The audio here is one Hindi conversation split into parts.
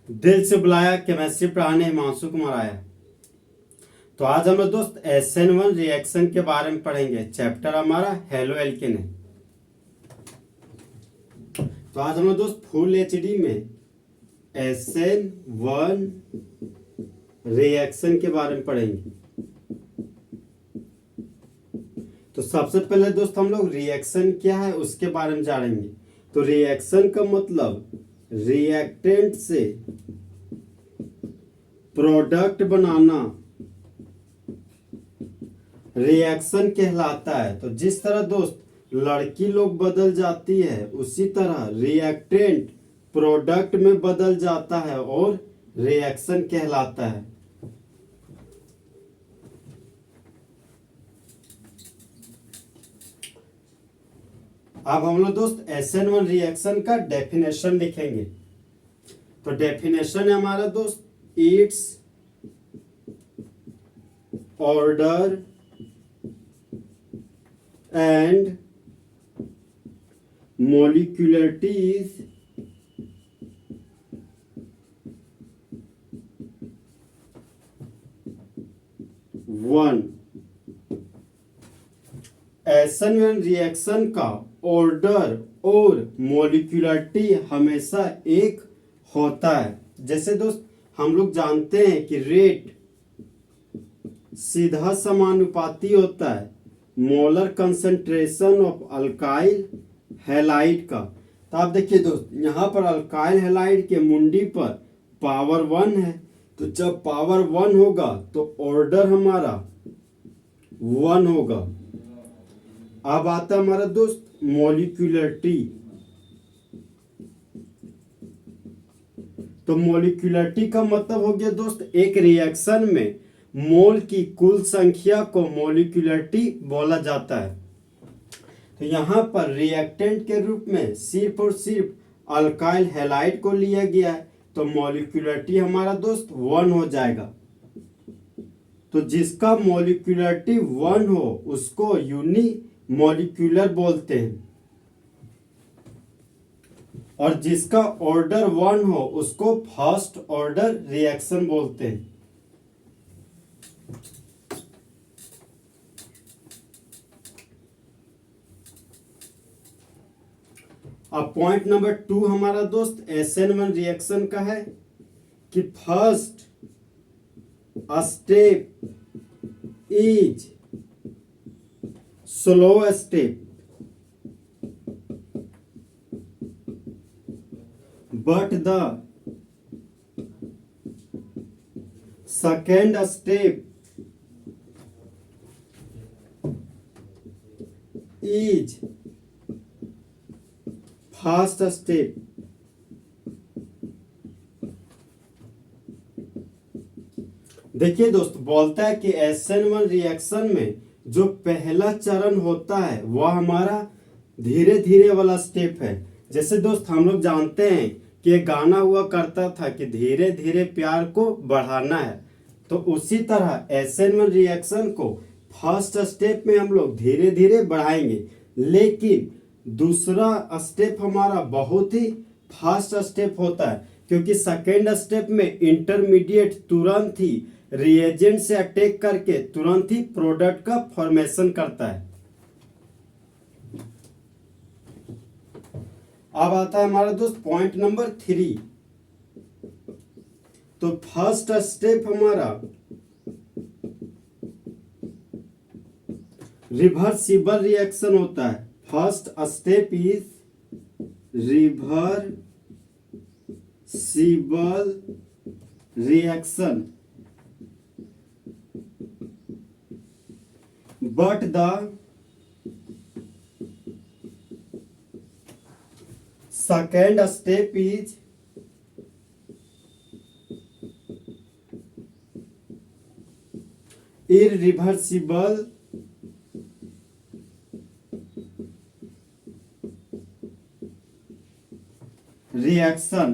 दिल से बुलाया केमिस्ट्री पढ़ाने हिमांशु कुमार आया। तो आज हम लोग दोस्त SN1 रिएक्शन के बारे में पढ़ेंगे। चैप्टर हमारा हेलो एल्केन है। तो आज हम लोग दोस्त फुल HD में SN1 रिएक्शन के बारे में पढ़ेंगे। तो सबसे पहले दोस्त हम लोग रिएक्शन क्या है उसके बारे में जानेंगे। तो रिएक्शन का मतलब रिएक्टेंट से प्रोडक्ट बनाना रिएक्शन कहलाता है। तो जिस तरह दोस्त लड़की लोग बदल जाती है उसी तरह रिएक्टेंट प्रोडक्ट में बदल जाता है और रिएक्शन कहलाता है। अब हम लोग दोस्त SN1 रिएक्शन का डेफिनेशन लिखेंगे। तो डेफिनेशन है हमारा दोस्त it's order and molecularity is one। SN1 reaction का ऑर्डर और मोलिकुलरिटी हमेशा एक होता है। जैसे दोस्त हम लोग जानते हैं कि रेट सीधा समानुपाती होता है molar concentration of alkyl halide का। तो आप देखिए दोस्त यहाँ पर अल्काइल हैलाइड के मुंडी पर पावर 1 है। तो जब पावर 1 होगा तो ऑर्डर हमारा 1 होगा। अब आता है हमारा दोस्त मोलिकुलरिटी। तो मोलिकुलरिटी का मतलब हो गया दोस्त एक रिएक्शन में मोल की कुल संख्या को मोलिकुलरिटी बोला जाता है। तो यहाँ पर रिएक्टेंट के रूप में सिर्फ और सिर्फ अल्काइल हैलाइड को लिया गया है। तो मोलिकुलरिटी हमारा दोस्त 1 हो जाएगा। तो जिसका मोलिकुलरिटी 1 हो उसको यूनी मॉलिक्यूलर बोलते हैं और जिसका ऑर्डर 1 हो उसको फर्स्ट ऑर्डर रिएक्शन बोलते हैं। अब पॉइंट नंबर 2 हमारा दोस्त SN1 रिएक्शन का है कि first step is slow step but the second step is fast step। देखिए दोस्त बोलता है कि SN1 रिएक्शन में जो पहला चरण होता है वह हमारा धीरे धीरे वाला स्टेप है। जैसे दोस्त हम लोग जानते हैं कि एक गाना हुआ करता था कि धीरे धीरे प्यार को बढ़ाना है। तो उसी तरह SN1 रिएक्शन को फर्स्ट स्टेप में हम लोग धीरे धीरे बढ़ाएंगे, लेकिन दूसरा स्टेप हमारा बहुत ही फास्ट स्टेप होता है क्योंकि सेकेंड स्टेप में इंटरमीडिएट तुरंत ही रिएजेंट से अटैक करके तुरंत ही प्रोडक्ट का फॉर्मेशन करता है। अब आता है हमारा दोस्त पॉइंट नंबर 3। तो फर्स्ट स्टेप हमारा रिवर्सिबल रिएक्शन होता है। First step is reversible reaction but the second step is irreversible reaction।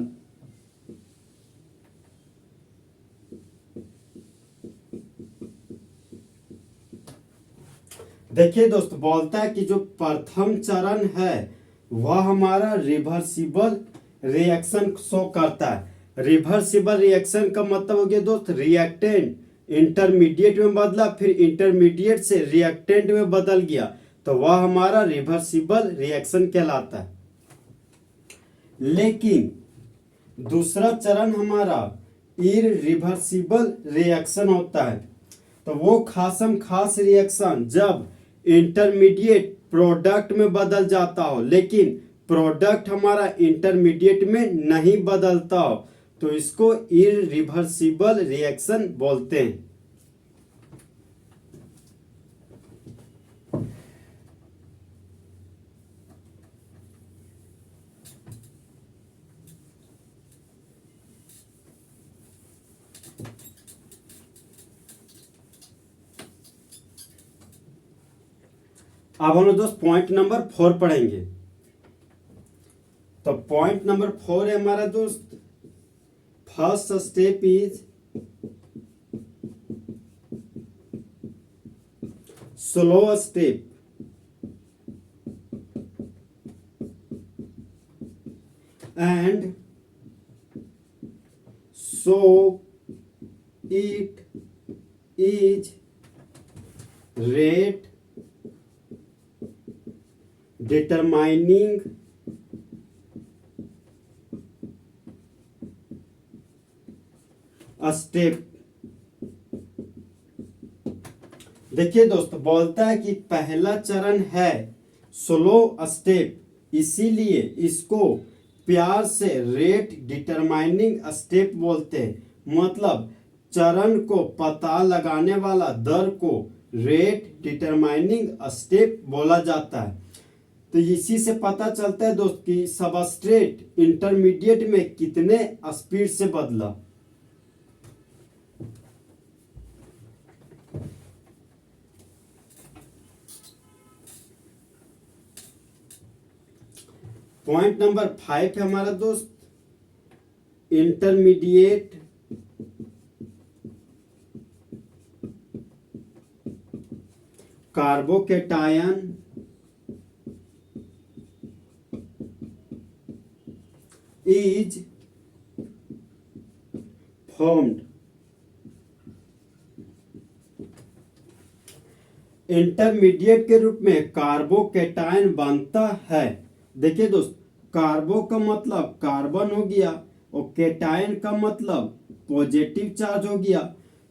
देखिए दोस्त बोलता है कि जो प्रथम चरण है वह हमारा रिवर्सिबल रिएक्शन शो करता है। रिवर्सिबल रिएक्शन का मतलब हो गया दोस्त रिएक्टेंट इंटरमीडिएट में बदला, फिर इंटरमीडिएट से रिएक्टेंट में बदल गया, तो वह हमारा रिवर्सिबल रिएक्शन कहलाता है। लेकिन दूसरा चरण हमारा इररिवर्सिबल रिएक्शन होता है। तो वो खासम खास रिएक्शन जब इंटरमीडिएट प्रोडक्ट में बदल जाता हो, लेकिन प्रोडक्ट हमारा इंटरमीडिएट में नहीं बदलता हो, तो इसको इररिवर्सिबल रिएक्शन बोलते हैं। अब हम लोग दोस्त पॉइंट नंबर 4 पढ़ेंगे। तो पॉइंट नंबर 4 है हमारा दोस्त, first step is slow step and so it is rate determining a step। देखिए दोस्त, बोलता है कि पहला चरण है स्लो स्टेप, इसीलिए इसको प्यार से रेट डिटरमाइनिंग स्टेप बोलते हैं। मतलब चरण को पता लगाने वाला दर को रेट डिटरमाइनिंग स्टेप बोला जाता है। तो इसी से पता चलता है दोस्त कि सबस्ट्रेट इंटरमीडिएट में कितने स्पीड से बदला। पॉइंट नंबर 5 है हमारा दोस्त, intermediate carbocation is formed। Intermediate के रूप में कार्बोकेटायन बनता है। देखिए दोस्त, कार्बो का मतलब कार्बन हो गया और केटायन का मतलब पॉजिटिव चार्ज हो गया।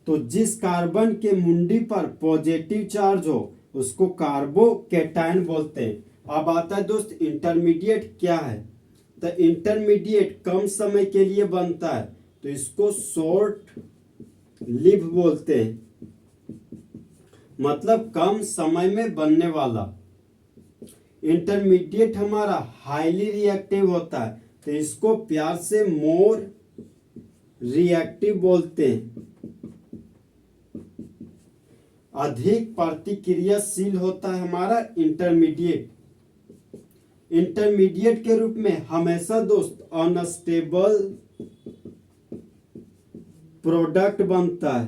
तो जिस कार्बन के मुंडी पर पॉजिटिव चार्ज हो उसको कार्बोकेटायन बोलते हैं। अब आता है दोस्त इंटरमीडिएट क्या है। तो इंटरमीडिएट कम समय के लिए बनता है, तो इसको शॉर्ट लिव बोलते हैं, मतलब कम समय में बनने वाला। इंटरमीडिएट हमारा हाईली रिएक्टिव होता है, तो इसको प्यार से मोर रिएक्टिव बोलते हैं। अधिक प्रतिक्रियाशील होता है हमारा इंटरमीडिएट। इंटरमीडिएट के रूप में हमेशा दोस्त अनस्टेबल प्रोडक्ट बनता है।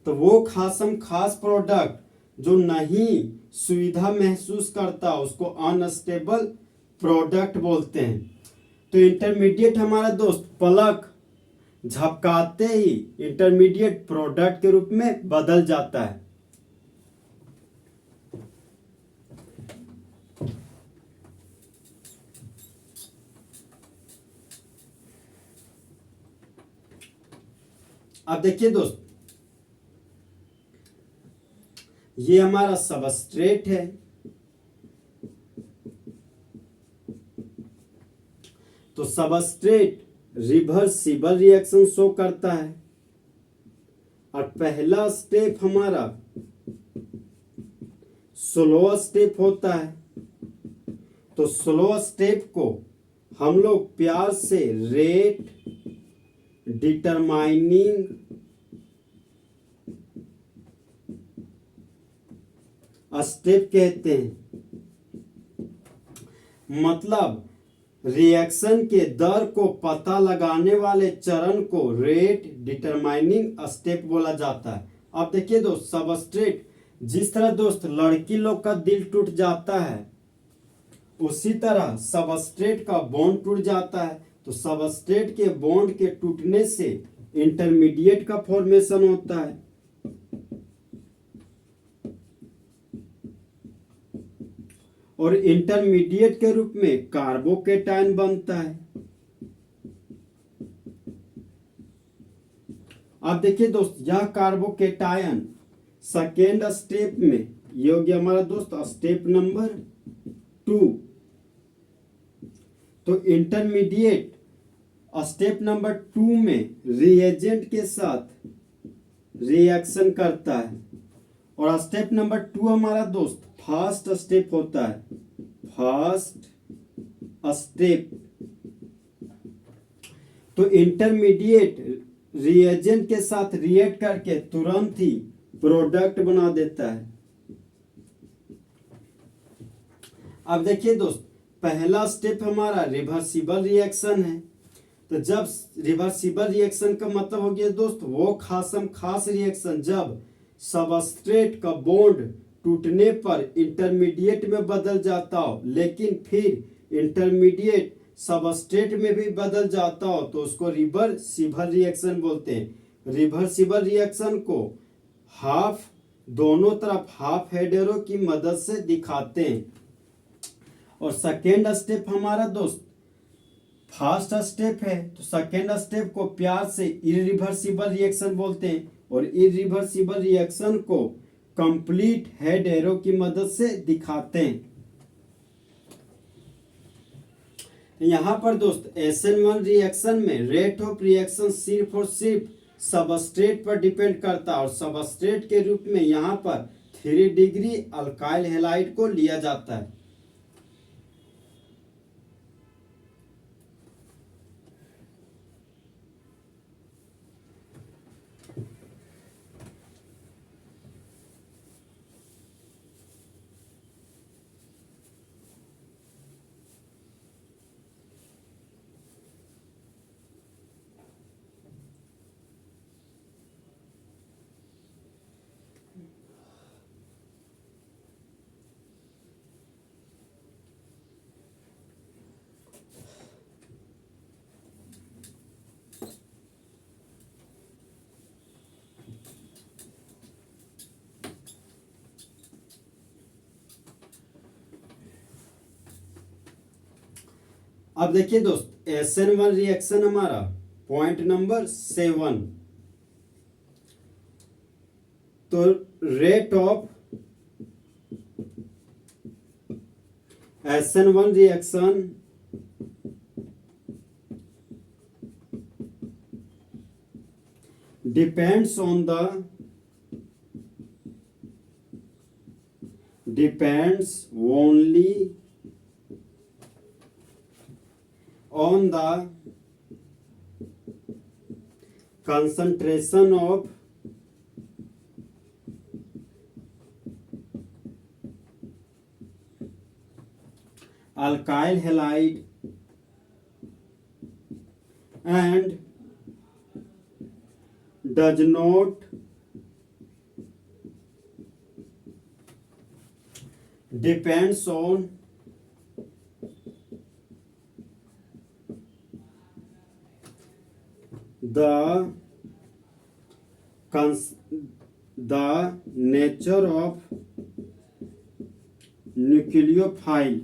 तो वो खासम खास प्रोडक्ट जो नहीं सुविधा महसूस करता उसको अनस्टेबल प्रोडक्ट बोलते हैं। तो इंटरमीडिएट हमारा दोस्त पलक झपकाते ही इंटरमीडिएट प्रोडक्ट के रूप में बदल जाता है। अब देखिए दोस्त, ये हमारा सबस्ट्रेट है। तो सबस्ट्रेट रिवर्सिबल रिएक्शन शो करता है और पहला स्टेप हमारा स्लो स्टेप होता है। तो स्लो स्टेप को हम लोग प्यार से रेट डिटरमाइनिंग स्टेप कहते हैं। मतलब रिएक्शन के दर को पता लगाने वाले चरण को रेट डिटरमाइनिंग स्टेप बोला जाता है। अब देखिए दोस्त, सबस्ट्रेट जिस तरह दोस्त लड़की लोग का दिल टूट जाता है, उसी तरह सबस्ट्रेट का बॉन्ड टूट जाता है। तो सबस्ट्रेट के बॉन्ड के टूटने से इंटरमीडिएट का फॉर्मेशन होता है, और इंटरमीडिएट के रूप में कार्बोकेटायन बनता है। अब देखिए दोस्त, यह कार्बोकेटायन सेकेंड स्टेप में, ये हो गया हमारा दोस्त स्टेप नंबर 2। तो इंटरमीडिएट स्टेप नंबर 2 में रिएजेंट के साथ रिएक्शन करता है, और स्टेप नंबर 2 हमारा दोस्त फर्स्ट स्टेप होता है, फर्स्ट स्टेप। तो इंटरमीडिएट रिएजेंट के साथ रिएक्ट करके तुरंत ही प्रोडक्ट बना देता है। अब देखिए दोस्त, पहला स्टेप हमारा रिवर्सिबल रिएक्शन है। तो जब रिवर्सिबल रिएक्शन का मतलब हो गया दोस्त वो खास रिएक्शन जब सबस्ट्रेट का बॉन्ड टूटने पर इंटरमीडिएट में बदल जाता हो, लेकिन फिर इंटरमीडिएट सबस्ट्रेट में भी बदल जाता हो, तो उसको रिवर्सिबल रिएक्शन बोलते हैं। रिवर्सिबल रिएक्शन को दोनों तरफ हाफ हेडेरो की मदद से दिखाते हैं। और सेकेंड स्टेप हमारा दोस्त फर्स्ट स्टेप है, तो सेकेंड स्टेप को प्यार से इरिवर्सिबल रिएक्शन बोलते हैं, और इरिवर्सिबल रिएक्शन को कंप्लीट हेड एरो की मदद से दिखाते हैं। यहां पर दोस्त SN1 रिएक्शन में रेट ऑफ रिएक्शन सिर्फ और सिर्फ सबस्ट्रेट पर डिपेंड करता है, और सबस्ट्रेट के रूप में यहां पर 3 डिग्री अल्काइल हैलाइड को लिया जाता है। अब देखिए दोस्त SN1 रिएक्शन हमारा पॉइंट नंबर 7। तो rate of SN1 reaction depends only on the concentration of alkyl halide and does not depends on the nature of nucleophile।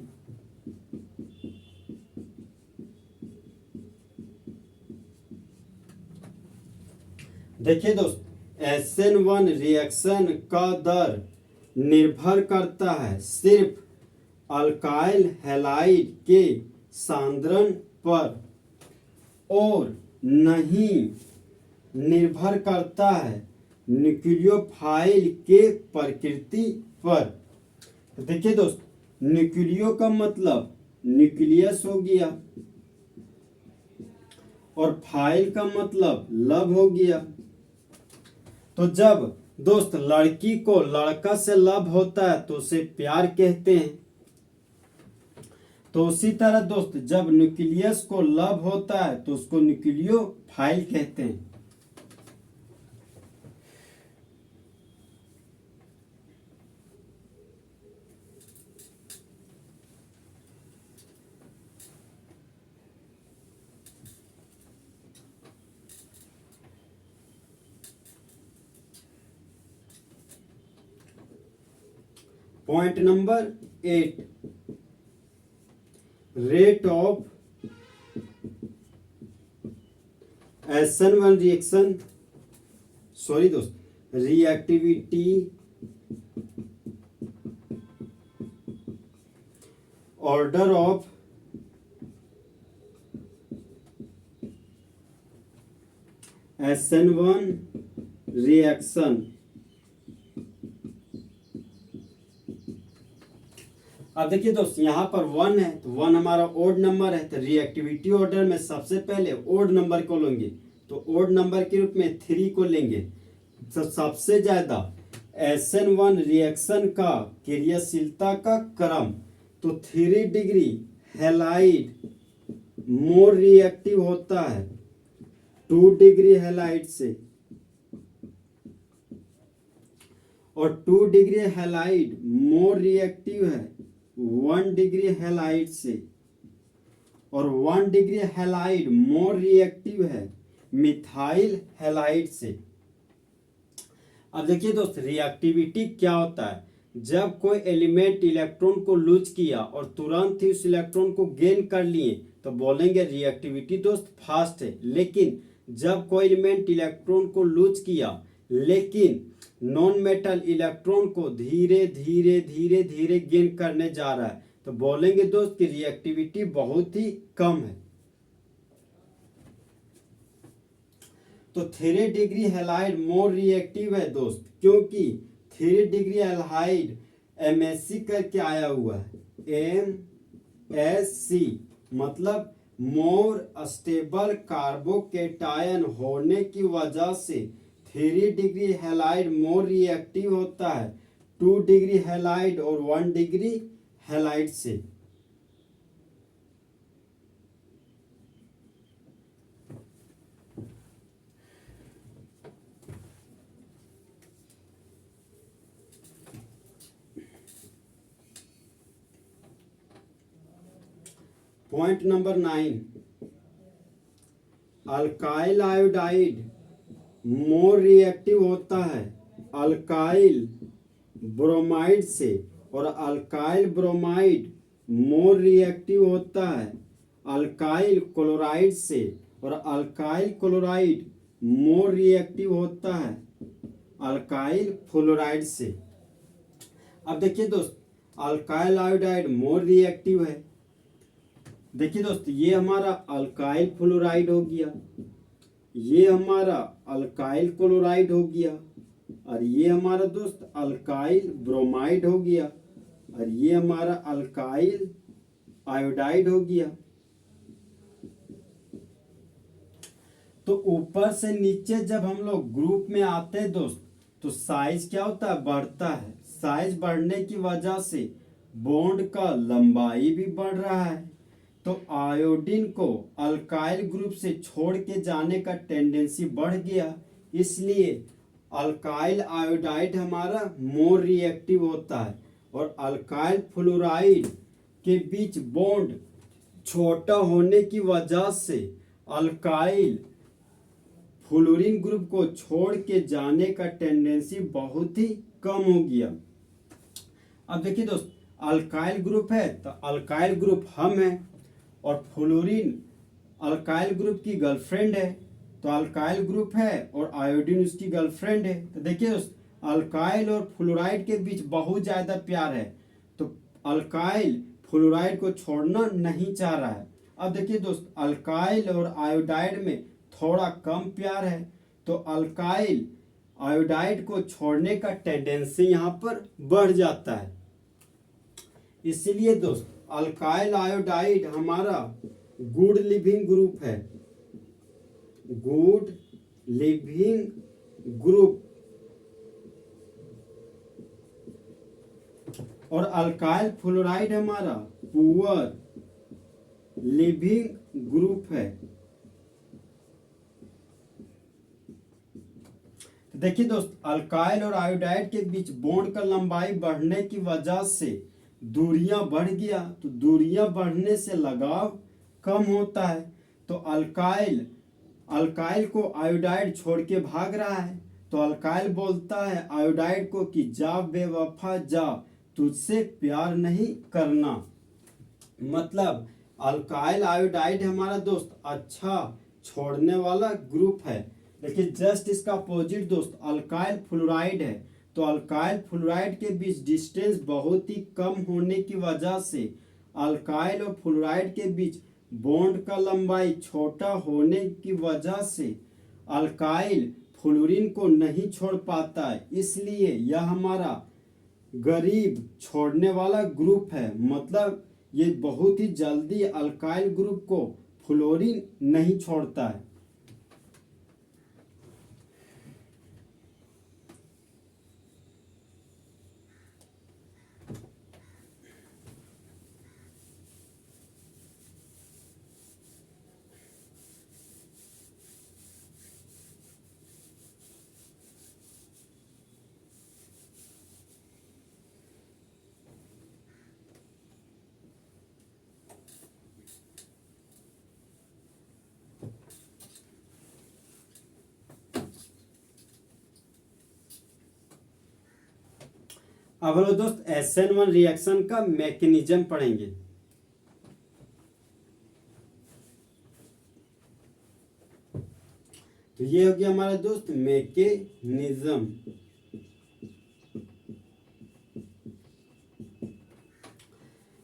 देखिए दोस्त SN1 रिएक्शन का दर निर्भर करता है सिर्फ अल्काइल हैलाइड के सांद्रण पर और नहीं निर्भर करता है न्यूक्लियोफाइल के प्रकृति पर। तो देखिए दोस्त, न्यूक्लियो का मतलब न्यूक्लियस हो गया और फाइल का मतलब लव हो गया। तो जब दोस्त लड़की को लड़का से लव होता है तो उसे प्यार कहते हैं। तो उसी तरह दोस्त जब न्यूक्लियस को लव होता है तो उसको न्यूक्लियोफाइल कहते हैं। Point number 8, rate of SN1 reaction, sorry दोस्त, reactivity order of SN1 reaction. अब देखिए दोस्त, यहाँ पर 1 है तो 1 हमारा ओड नंबर है, तो रिएक्टिविटी ऑर्डर में सबसे पहले ओड नंबर को लेंगे, तो ओड नंबर के रूप में 3 को लेंगे। तो सबसे ज्यादा SN1 रिएक्शन का क्रियाशीलता का क्रम, तो 3 डिग्री हैलाइड मोर रिएक्टिव होता है 2 डिग्री हैलाइड से, और 2 डिग्री हैलाइड मोर रिएक्टिव है 1 डिग्री हैलाइड से, और 1 डिग्री हैलाइड मोर रिएक्टिव है मिथाइल हैलाइड से। अब देखिए दोस्त, रिएक्टिविटी क्या होता है, जब कोई एलिमेंट इलेक्ट्रॉन को लूज किया और तुरंत ही उस इलेक्ट्रॉन को गेन कर लिए तो बोलेंगे रिएक्टिविटी दोस्त फास्ट है। लेकिन जब कोई एलिमेंट इलेक्ट्रॉन को लूज किया लेकिन नॉन मेटल इलेक्ट्रॉन को धीरे धीरे धीरे धीरे गेन करने जा रहा है तो बोलेंगे दोस्त कि रिएक्टिविटी बहुत ही कम है। तो 3 डिग्री हैलाइड मोर रिएक्टिव है दोस्त, क्योंकि 3 डिग्री हैलाइड MSC करके आया हुआ है, MSC मतलब मोर स्टेबल कार्बोकेटायन होने की वजह से 3 डिग्री हैलाइड मोर रिएक्टिव होता है 2 डिग्री हैलाइड और 1 डिग्री हैलाइड से। Point number 9, alkyl iodide more reactive होता है अल्काइल ब्रोमाइड से, और अल्काइल ब्रोमाइड मोर रिएक्टिव होता है अल्काइल क्लोराइड से, और अल्काइल क्लोराइड मोर रिएक्टिव होता है अल्काइल फ्लोराइड से। अब देखिए दोस्त, अल्काइल आयोडाइड मोर रिएक्टिव है। देखिए दोस्त, ये हमारा अल्काइल फ्लोराइड हो गया, ये हमारा अल्काइल क्लोराइड हो गया, और ये हमारा दोस्त अल्काइल ब्रोमाइड हो गया, और ये हमारा अल्काइल आयोडाइड हो गया। तो ऊपर से नीचे जब हम लोग ग्रुप में आते हैं दोस्त तो साइज क्या होता है, बढ़ता है। साइज बढ़ने की वजह से बॉन्ड का लंबाई भी बढ़ रहा है। तो आयोडीन को अल्काइल ग्रुप से छोड़ के जाने का टेंडेंसी बढ़ गया, इसलिए अल्काइल आयोडाइड हमारा मोर रिएक्टिव होता है, और अल्काइल फ्लोराइड के बीच बॉन्ड छोटा होने की वजह से अल्काइल फ्लोरीन ग्रुप को छोड़ के जाने का टेंडेंसी बहुत ही कम हो गया। अब देखिए दोस्त, अल्काइल ग्रुप है तो अल्काइल ग्रुप हम है, और फ्लोरीन अल्काइल ग्रुप की गर्लफ्रेंड है, तो अल्काइल ग्रुप है और आयोडीन उसकी गर्लफ्रेंड है। तो देखिए दोस्त, अल्काइल और फ्लोराइड के बीच बहुत ज्यादा प्यार है, तो अल्काइल फ्लोराइड को छोड़ना नहीं चाह रहा है। अब देखिए दोस्त, अल्काइल और आयोडाइड में थोड़ा कम प्यार है, तो अल्काइल आयोडाइड को छोड़ने का टेंडेंसी यहाँ पर बढ़ जाता है। इसलिए दोस्त, अल्काइल आयोडाइड हमारा गुड लिविंग ग्रुप है, गुड लिविंग ग्रुप, और अल्काइल फ्लोराइड हमारा पुअर लिविंग ग्रुप है। देखिए दोस्त, अल्काइल और आयोडाइड के बीच बॉन्ड का लंबाई बढ़ने की वजह से दूरियां बढ़ गया, तो दूरियां बढ़ने से लगाव कम होता है। तो अल्काइल को आयोडाइड छोड़ के भाग रहा है, तो अल्काइल बोलता है आयोडाइड को कि जा बेवफा जा, तुझसे प्यार नहीं करना। मतलब अल्काइल आयोडाइड हमारा दोस्त अच्छा छोड़ने वाला ग्रुप है, लेकिन जस्ट इसका अपोजिट दोस्त अल्काइल फ्लोराइड है। तो अल्काइल फ्लोराइड के बीच डिस्टेंस बहुत ही कम होने की वजह से अल्काइल और फ्लोराइड के बीच बॉन्ड का लंबाई छोटा होने की वजह से अल्काइल फ्लोरीन को नहीं छोड़ पाता है, इसलिए यह हमारा गरीब छोड़ने वाला ग्रुप है। मतलब ये बहुत ही जल्दी अल्काइल ग्रुप को फ्लोरीन नहीं छोड़ता है। अब हम लोग दोस्त SN1 रिएक्शन का मैकेनिज्म पढ़ेंगे। तो ये हो गया हमारा दोस्त मैकेनिज्म।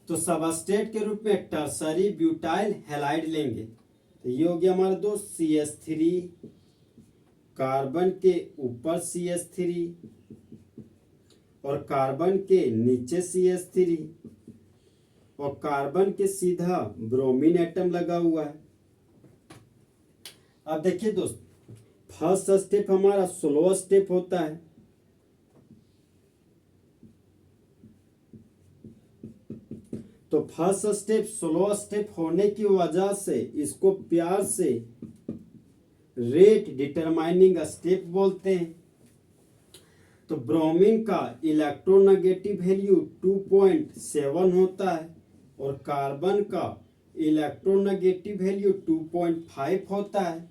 तो सबस्ट्रेट के रूप में टर्सरी ब्यूटाइल हैलाइड लेंगे। तो ये हो गया हमारा दोस्त CH3, कार्बन के ऊपर CH3 और कार्बन के नीचे CH3 और कार्बन के सीधा ब्रोमीन एटम लगा हुआ है। अब देखिए दोस्त, फर्स्ट स्टेप हमारा स्लो स्टेप होता है। तो फर्स्ट स्टेप स्लो स्टेप होने की वजह से इसको प्यार से रेट डिटरमाइनिंग स्टेप बोलते हैं। तो ब्रोमीन का इलेक्ट्रोनेगेटिव वैल्यू 2.7 होता है और कार्बन का इलेक्ट्रोनेगेटिव वैल्यू 2.5 होता है।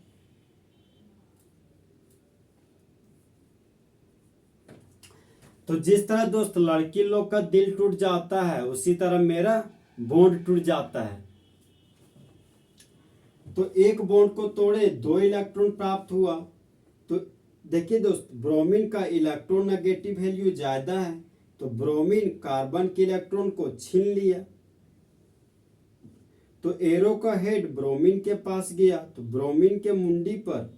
तो जिस तरह दोस्त लड़की लोग का दिल टूट जाता है, उसी तरह मेरा बॉन्ड टूट जाता है। तो एक बॉन्ड को तोड़े 2 इलेक्ट्रॉन प्राप्त हुआ। तो देखिए दोस्त, ब्रोमीन का इलेक्ट्रोनेगेटिव वैल्यू ज्यादा है, तो ब्रोमीन कार्बन के इलेक्ट्रॉन को छीन लिया। तो एरो का हेड ब्रोमीन के पास गया, तो ब्रोमीन के मुंडी पर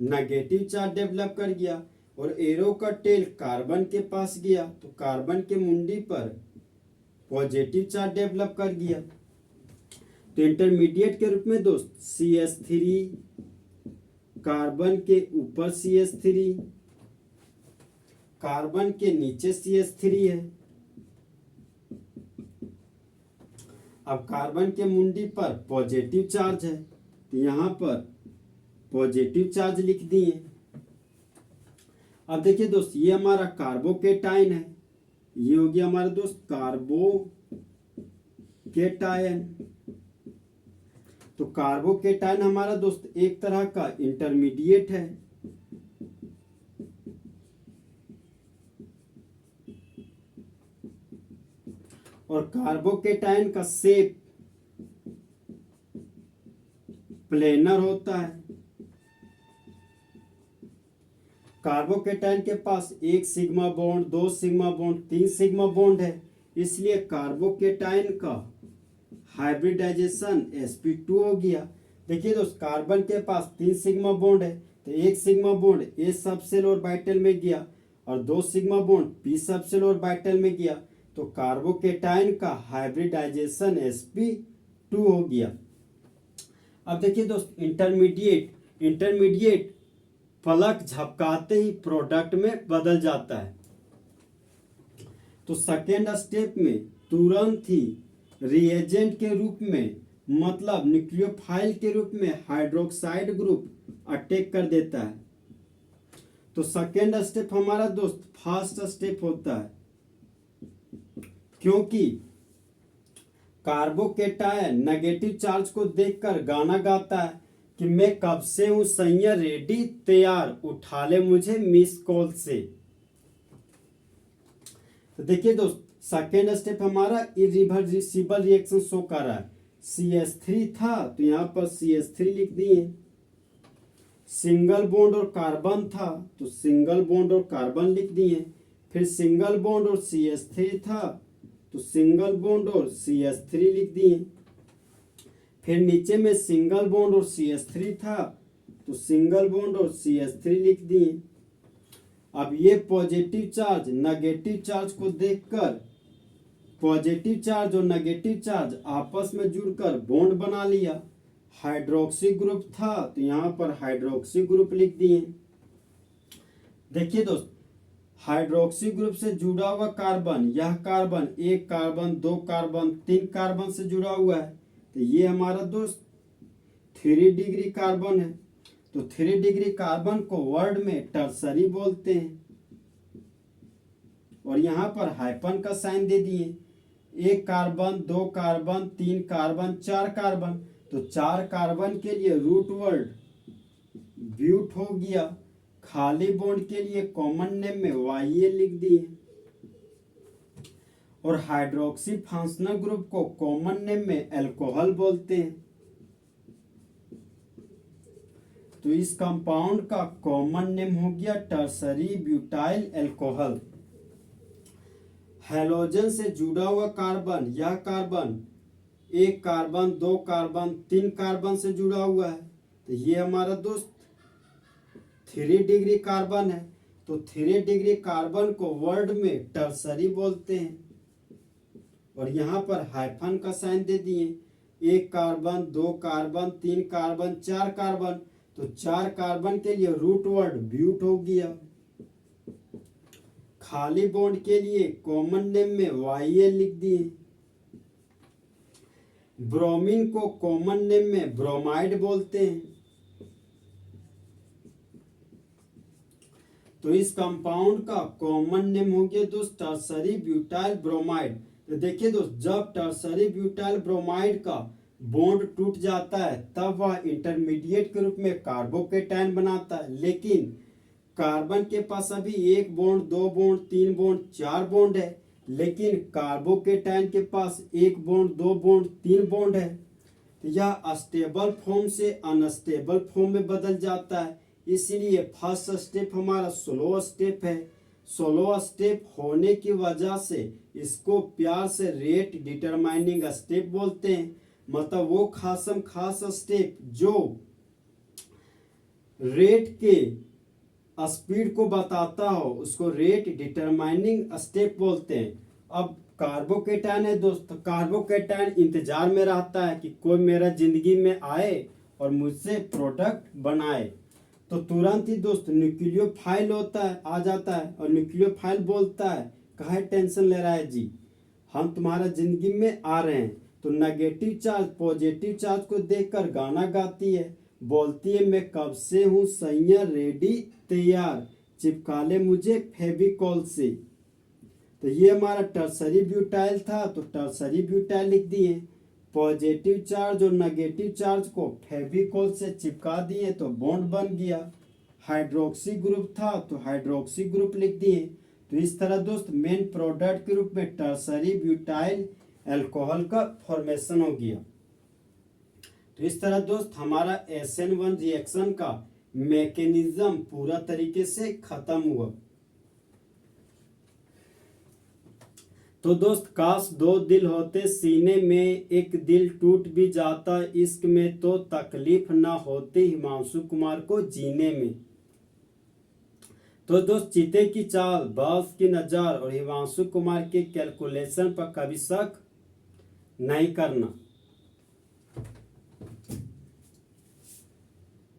नेगेटिव चार्ज डेवलप कर गया और एरो का टेल कार्बन के पास गया, तो कार्बन के मुंडी पर पॉजिटिव चार्ज डेवलप कर गया। तो इंटरमीडिएट के रूप में दोस्त CH3, कार्बन के ऊपर CH3, कार्बन के नीचे CH3 है। अब कार्बन के मुंडी पर पॉजिटिव चार्ज है, तो यहां पर पॉजिटिव चार्ज लिख दिए। अब देखिए दोस्त, ये हमारा कार्बोकेटाइन है, ये हो गया हमारा दोस्त कार्बोकेटाइन। तो कार्बोकेटाइन हमारा दोस्त एक तरह का इंटरमीडिएट है। और कार्बोकेटाइन का शेप प्लेनर होता है। कार्बोकेटाइन के पास 1 sigma bond, 2 sigma bond, 3 sigma bond है, इसलिए कार्बोकेटाइन का हाइब्रिडाइजेशन sp2 हो गया। देखिए दोस्त, कार्बन के पास 3 सिग्मा बॉन्ड है, तो 1 sigma bond A subshell orbital में गया और 2 sigma bond P subshell orbital में गया, तो कार्बोकेटाइन का हाइब्रिडाइजेशन sp2 हो गया। अब देखिए दोस्त, इंटरमीडिएट पलक झपकाते ही प्रोडक्ट में बदल जाता है। तो सेकेंड स्टेप में तुरंत ही रिएजेंट के रूप में, मतलब न्यूक्लियोफाइल के रूप में हाइड्रोक्साइड ग्रुप अटैक कर देता है। तो सेकेंड स्टेप हमारा दोस्त फर्स्ट स्टेप होता है, क्योंकि कार्बोकेटाइन नेगेटिव चार्ज को देखकर गाना गाता है कि मैं कब से हूं सैया रेडी तैयार, उठा ले मुझे मिस कॉल से। तो देखिए दोस्त, सेकेंड स्टेप हमारा इरिवर्सिबल रिएक्शन शो कर रहा है। CH3 था तो यहाँ पर CH3 लिख दिए। सिंगल बॉन्ड और कार्बन था तो सिंगल बॉन्ड और कार्बन लिख दिए। फिर सिंगल बॉन्ड और CH3 था तो सिंगल बॉन्ड और CH3 लिख दिए। फिर नीचे में सिंगल बॉन्ड और CH3 था तो सिंगल बॉन्ड और CH3 लिख दिए। अब ये पॉजिटिव चार्ज नेगेटिव चार्ज को देखकर पॉजिटिव चार्ज और नेगेटिव चार्ज आपस में जुड़कर बॉन्ड बना लिया। हाइड्रोक्सी ग्रुप था तो यहाँ पर हाइड्रोक्सी ग्रुप लिख दिए। देखिए दोस्त, हाइड्रोक्सी ग्रुप से जुड़ा हुआ कार्बन, यह कार्बन 1 कार्बन 2 कार्बन 3 कार्बन से जुड़ा हुआ है तो ये हमारा दोस्त 3 डिग्री कार्बन है। तो 3 डिग्री कार्बन को वर्ड में टर्सरी बोलते हैं। और यहाँ पर हाइफन का साइन दे दिए। 1 कार्बन 2 कार्बन 3 कार्बन 4 कार्बन, तो 4 कार्बन के लिए रूट वर्ड ब्यूट हो गया। खाली बॉन्ड के लिए कॉमन नेम में YA लिख दिए। और हाइड्रोक्सी फंक्शनल ग्रुप को कॉमन नेम में अल्कोहल बोलते हैं। तो इस कंपाउंड का कॉमन नेम हो गया टर्सरी ब्यूटाइल अल्कोहल। हैलोजन से जुड़ा हुआ कार्बन, यह कार्बन 1 कार्बन 2 कार्बन 3 कार्बन से जुड़ा हुआ है तो ये हमारा दोस्त 3 डिग्री कार्बन है। तो 3 डिग्री कार्बन को वर्ड में टर्सरी बोलते हैं। और यहाँ पर हाइफन का साइन दे दिए। 1 कार्बन 2 कार्बन 3 कार्बन 4 कार्बन, तो 4 कार्बन के लिए रूट वर्ड ब्यूट हो गया। खाली बॉन्ड के लिए कॉमन नेम में YA लिख दिए। ब्रोमीन को कॉमन नेम में ब्रोमाइड बोलते हैं। तो इस कंपाउंड का कॉमन नेम हो गया दोस्त टर्सरी ब्यूटाइल ब्रोमाइड। तो देखिए दोस्त, जब टर्सरी ब्यूटाइल ब्रोमाइड का बॉन्ड टूट जाता है तब वह इंटरमीडिएट के रूप में कार्बोकेटायन बनाता है। लेकिन कार्बन के पास अभी 1 बॉन्ड 2 बॉन्ड 3 बॉन्ड 4 बॉन्ड है, लेकिन कार्बोकेटायन के पास 1 बॉन्ड 2 बॉन्ड 3 बॉन्ड है। तो यह स्टेबल फॉर्म से अनस्टेबल फॉर्म में बदल जाता है। इसलिए फर्स्ट स्टेप हमारा स्लो स्टेप है। स्लो स्टेप होने की वजह से इसको प्यार से रेट डिटरमाइनिंग स्टेप बोलते हैं। मतलब वो खास स्टेप जो रेट के स्पीड को बताता हो उसको रेट डिटरमाइनिंग स्टेप बोलते हैं। अब कार्बोकेटायन है दोस्त, कार्बोकेटायन इंतजार में रहता है कि कोई मेरा जिंदगी में आए और मुझसे प्रोडक्ट बनाए। तो तुरंत ही दोस्त न्यूक्लियोफाइल होता है, आ जाता है और न्यूक्लियोफाइल बोलता है काहे टेंशन ले रहा है जी, हम तुम्हारा जिंदगी में आ रहे हैं। तो नेगेटिव चार्ज पॉजिटिव चार्ज को देखकर गाना गाती है, बोलती है मैं कब से हूँ सैया रेडी तैयार, चिपका ले मुझे फेविकॉल से। तो ये हमारा टर्सरी ब्यूटाइल था तो टर्सरी ब्यूटाइल लिख दिए। पॉजिटिव चार्ज और नेगेटिव चार्ज को फेविकॉल से चिपका दिए तो बॉन्ड बन गया। हाइड्रोक्सी ग्रुप था तो हाइड्रोक्सी ग्रुप लिख दिए। तो इस तरह दोस्त मेन प्रोडक्ट के रूप में टर्सरी ब्यूटाइल अल्कोहल का फॉर्मेशन हो गया। तो इस तरह दोस्त हमारा SN1 रिएक्शन का मैकेनिज्म पूरा तरीके से खत्म हुआ। तो दोस्त काश 2 दिल होते सीने में, एक दिल टूट भी जाता इश्क में तो तकलीफ ना होती हिमांशु कुमार को जीने में। तो दोस्त चीते की चाल, बॉस की नजर और हिमांशु कुमार के कैलकुलेशन पर कभी शक नहीं करना।